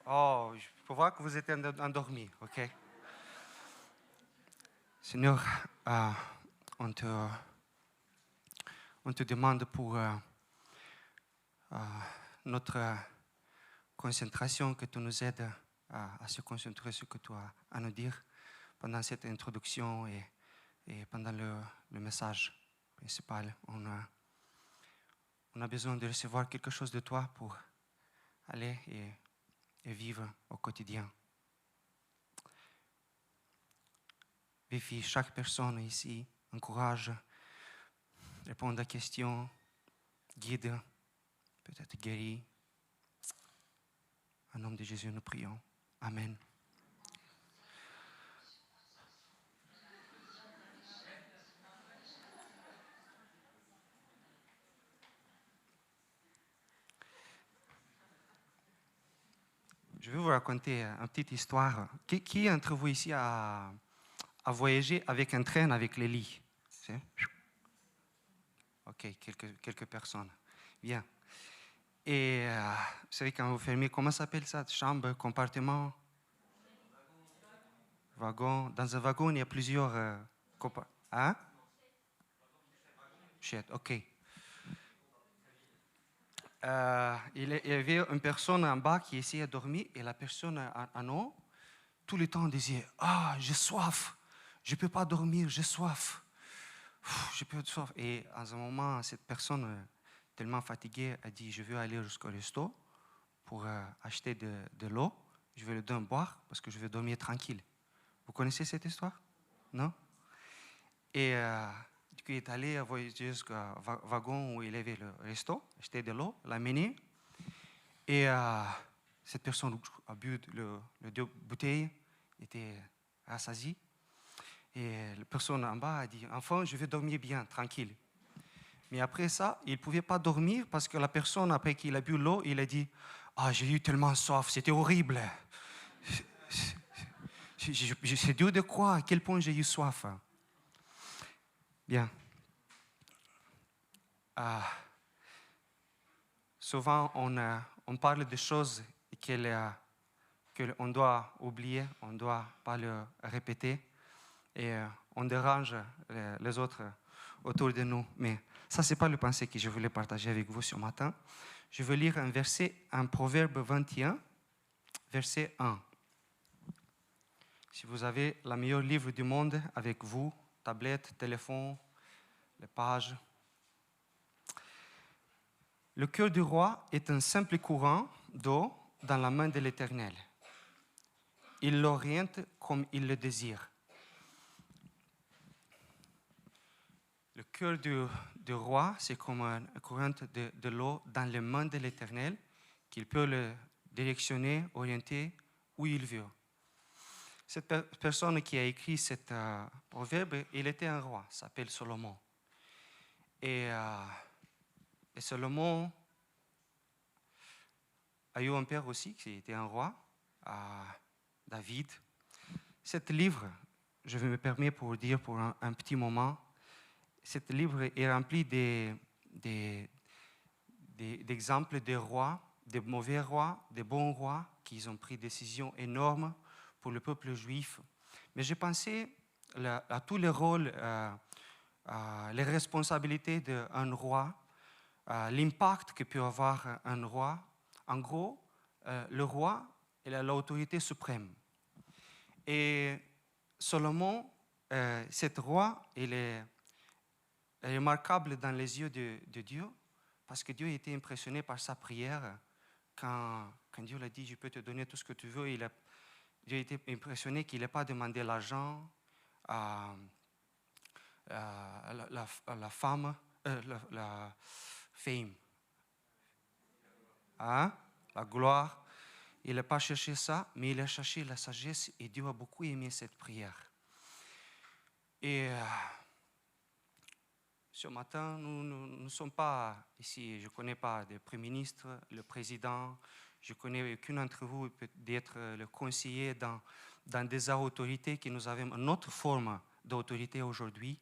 Oh, je peux voir que vous êtes endormis, ok? Seigneur, on te, on te demande pour notre concentration, que tu nous aides à se concentrer sur ce que tu as à nous dire pendant cette introduction et pendant le message principal. On a besoin de recevoir quelque chose de toi pour aller et vivre au quotidien. Vérifie chaque personne ici, encourage, réponds à questions, guide, peut-être guéris. Au nom de Jésus, nous prions. Amen. Je vais vous raconter une petite histoire. Qui d'entre vous ici a voyagé avec un train avec les lits? C'est? Ok, quelques personnes. Bien. Et vous savez, quand vous fermez, comment s'appelle ça? Chambre, compartiment? Wagon. Dans un wagon, il y a plusieurs compartiments. Hein? Shit, ok. Il y avait une personne en bas qui essayait de dormir et la personne en haut, tout le temps disait « Ah, j'ai soif, je ne peux pas dormir, j'ai soif. J'ai peu de soif. » Et à un moment, cette personne, tellement fatiguée, a dit « Je veux aller jusqu'au resto pour acheter de l'eau. Je vais le donner à boire parce que je veux dormir tranquille. » Vous connaissez cette histoire? Non? Et du coup, il est allé jusqu'au wagon où il avait le resto, acheter de l'eau, l'amener. Et cette personne a bu les 2 bouteilles, était rassasiée. Et la personne en bas a dit, enfin, je vais dormir bien, tranquille. Mais après ça, il ne pouvait pas dormir parce que la personne, après qu'il a bu l'eau, il a dit, ah, j'ai eu tellement soif, c'était horrible. C'est dur de croire à quel point j'ai eu soif. Bien. Souvent, on parle de choses qu'on doit oublier, on ne doit pas le répéter. Et on dérange les autres autour de nous. Mais ça, ce n'est pas le pensée que je voulais partager avec vous ce matin. Je veux lire un verset, un Proverbe 21, verset 1. Si vous avez le meilleur livre du monde avec vous, tablette, téléphone, les pages. Le cœur du roi est un simple courant d'eau dans la main de l'Éternel. Il l'oriente comme il le désire. Le cœur du roi, c'est comme un courant de l'eau dans les mains de l'Éternel, qu'il peut le directionner, orienter où il veut. Cette personne qui a écrit cet proverbe, il était un roi, s'appelle Salomon. Et Salomon a eu un père aussi, qui était un roi, David. Cet livre, je vais me permettre pour dire pour un petit moment, cet livre est rempli d'exemples de rois, de mauvais rois, de bons rois, qui ont pris des décisions énormes pour le peuple juif. Mais j'ai pensé à tous les rôles, les responsabilités d'un roi, l'impact que peut avoir un roi. En gros, le roi, il a l'autorité suprême. Et Salomon, cet roi, il est remarquable dans les yeux de Dieu, parce que Dieu était impressionné par sa prière. Quand Dieu l'a dit, je peux te donner tout ce que tu veux, Dieu était impressionné qu'il n'ait pas demandé l'argent, la femme, la fame, hein? La gloire. Il n'a pas cherché ça, mais il a cherché la sagesse et Dieu a beaucoup aimé cette prière. Et ce matin, nous ne sommes pas ici, je ne connais pas le Premier ministre, le président, je ne connais aucun d'entre vous d'être le conseiller dans des autorités que nous avons une autre forme d'autorité aujourd'hui.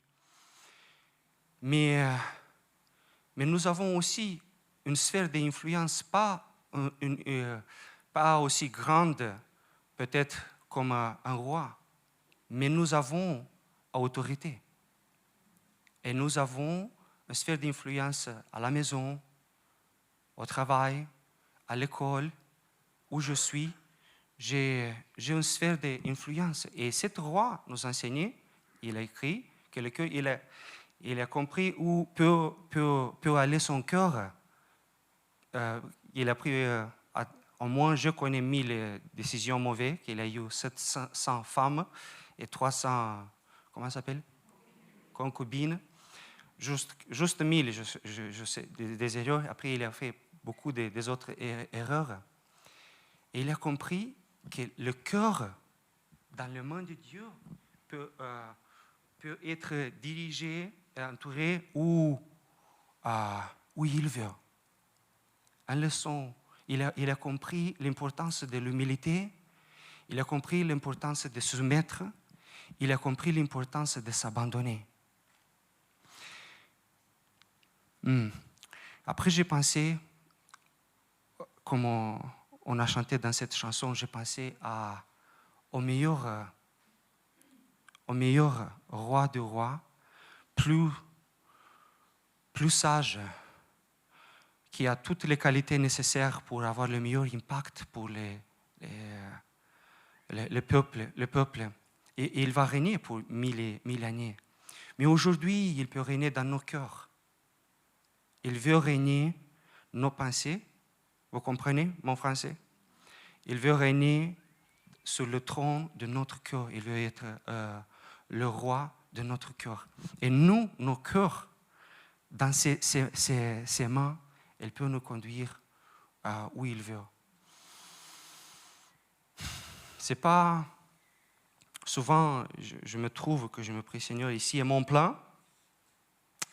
Mais nous avons aussi une sphère d'influence, pas pas aussi grande peut-être comme un roi, mais nous avons autorité. Et nous avons une sphère d'influence à la maison, au travail, à l'école, où je suis. J'ai une sphère d'influence. Et cet roi nous enseignait, il a écrit, que le cœur, il a compris où peut aller son cœur. Il a pris, au moins je connais 1000 décisions mauvaises, qu'il a eu 700 femmes et 300, comment ça s'appelle? Concubines. Juste 1000, je sais, des erreurs. Après, il a fait beaucoup des autres erreurs. Et il a compris que le cœur, dans le monde de Dieu, peut être dirigé et entouré où il veut. En leçon, il a compris l'importance de l'humilité, il a compris l'importance de se soumettre, il a compris l'importance de s'abandonner. Après, j'ai pensé, comme on a chanté dans cette chanson, j'ai pensé au meilleur roi de rois, plus sage, qui a toutes les qualités nécessaires pour avoir le meilleur impact pour le peuple. Et il va régner pour 1000 années. Mais aujourd'hui, il peut régner dans nos cœurs. Il veut régner nos pensées. Vous comprenez mon français? Il veut régner sur le trône de notre cœur. Il veut être le roi de notre cœur. Et nous, nos cœurs, dans ses mains, il peut nous conduire où il veut. C'est pas... Souvent, je me trouve que je me prie, Seigneur, ici est mon plan.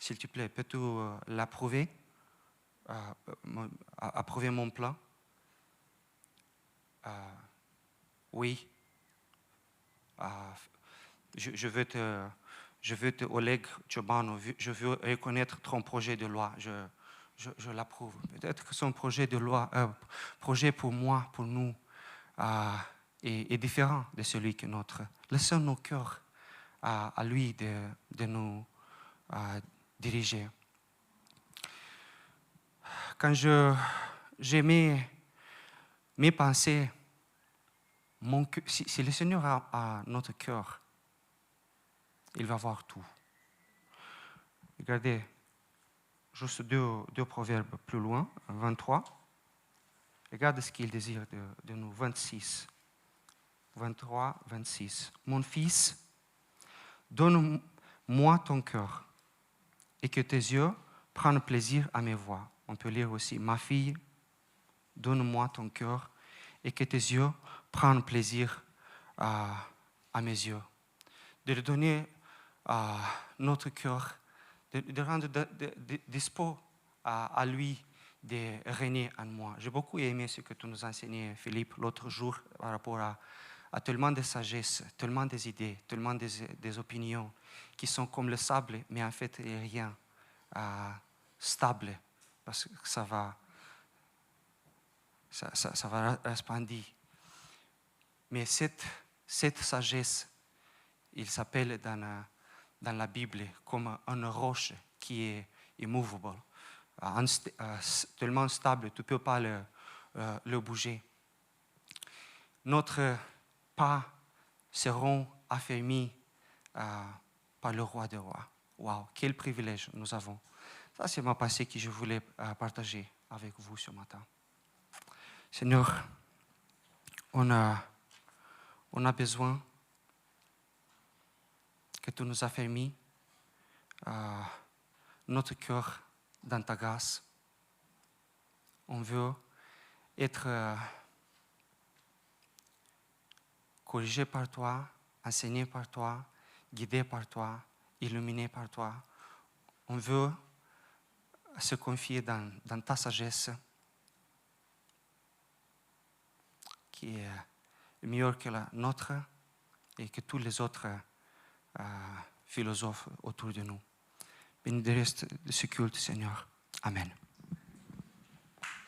S'il te plaît, peux-tu l'approuver? Approuver mon plan? Oui. Je veux te, Oleg Ciobanu, je veux reconnaître ton projet de loi. Je l'approuve. Peut-être que son projet de loi, projet pour moi, pour nous, est différent de celui que notre. Laissons nos cœurs à lui de nous diriger. Quand j'ai mes pensées, si le Seigneur a notre cœur, il va voir tout. Regardez, juste deux proverbes plus loin, 23. Regardez ce qu'il désire de nous, 26. 23, 26. Mon fils, donne-moi ton cœur et que tes yeux prennent plaisir à mes voix. On peut lire aussi, ma fille, donne-moi ton cœur et que tes yeux prennent plaisir à mes yeux. De lui donner notre cœur, de rendre dispo à lui de régner en moi. J'ai beaucoup aimé ce que tu nous enseignais, Philippe, l'autre jour par rapport à tellement de sagesse, tellement des idées, tellement des opinions qui sont comme le sable, mais en fait rien stable, parce que ça va resplendir. Mais cette sagesse, il s'appelle dans la Bible comme une roche qui est immovable, tellement stable, tu ne peux pas le bouger. Notre pas seront affermis par le roi des rois. Waouh, quel privilège nous avons. Ça, c'est ma pensée que je voulais partager avec vous ce matin. Seigneur, on a besoin que tu nous affermis notre cœur dans ta grâce. On veut être corrigé par toi, enseigné par toi, guidé par toi, illuminé par toi. On veut se confier dans ta sagesse qui est meilleure que la nôtre et que tous les autres philosophes autour de nous. Bénis le reste de ce culte, Seigneur. Amen.